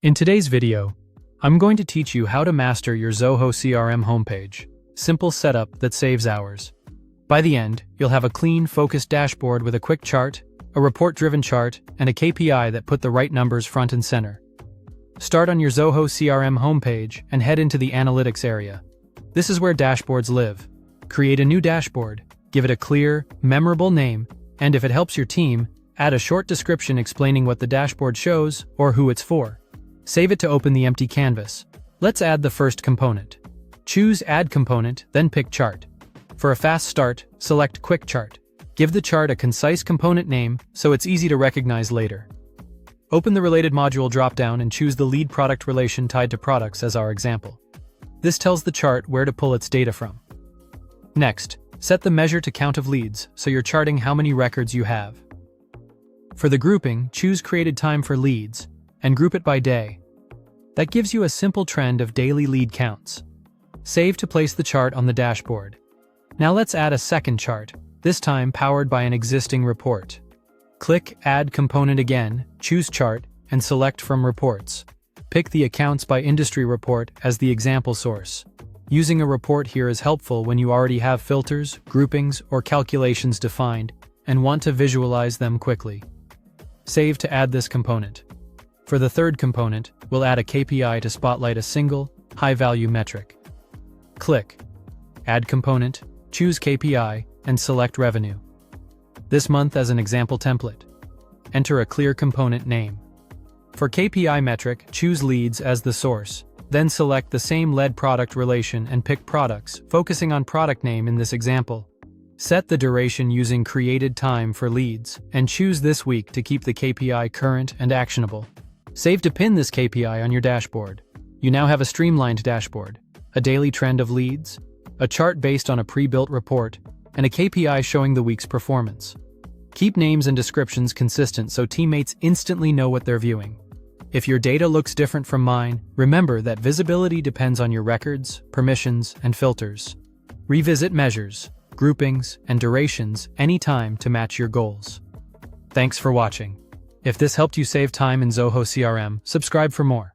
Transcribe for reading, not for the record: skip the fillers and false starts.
In today's video, I'm going to teach you how to master your Zoho CRM homepage. Simple setup that saves hours. By the end, you'll have a clean, focused dashboard with a quick chart, a report-driven chart, and a KPI that put the right numbers front and center. Start on your Zoho CRM homepage and head into the Analytics area. This is where dashboards live. Create a new dashboard, give it a clear, memorable name, and if it helps your team, add a short description explaining what the dashboard shows or who it's for. Save it to open the empty canvas. Let's add the first component. Choose Add Component, then pick Chart. For a fast start, select Quick Chart. Give the chart a concise component name so it's easy to recognize later. Open the Related Module dropdown and choose the lead product relation tied to products as our example. This tells the chart where to pull its data from. Next, set the measure to count of leads so you're charting how many records you have. For the grouping, choose Created Time for Leads and group it by day. That gives you a simple trend of daily lead counts. Save to place the chart on the dashboard. Now let's add a second chart, this time powered by an existing report. Click Add Component again, choose Chart, and select from Reports. Pick the Accounts by Industry report as the example source. Using a report here is helpful when you already have filters, groupings, or calculations defined and want to visualize them quickly. Save to add this component. For the third component, we'll add a KPI to spotlight a single, high-value metric. Click Add Component, choose KPI, and select Revenue. This month as an example template. Enter a clear component name. For KPI metric, choose Leads as the source, then select the same lead product relation and pick Products, focusing on product name in this example. Set the duration using Created Time for Leads, and choose this week to keep the KPI current and actionable. Save to pin this KPI on your dashboard. You now have a streamlined dashboard, a daily trend of leads, a chart based on a pre-built report, and a KPI showing the week's performance. Keep names and descriptions consistent so teammates instantly know what they're viewing. If your data looks different from mine, remember that visibility depends on your records, permissions, and filters. Revisit measures, groupings, and durations anytime to match your goals. Thanks for watching. If this helped you save time in Zoho CRM, subscribe for more.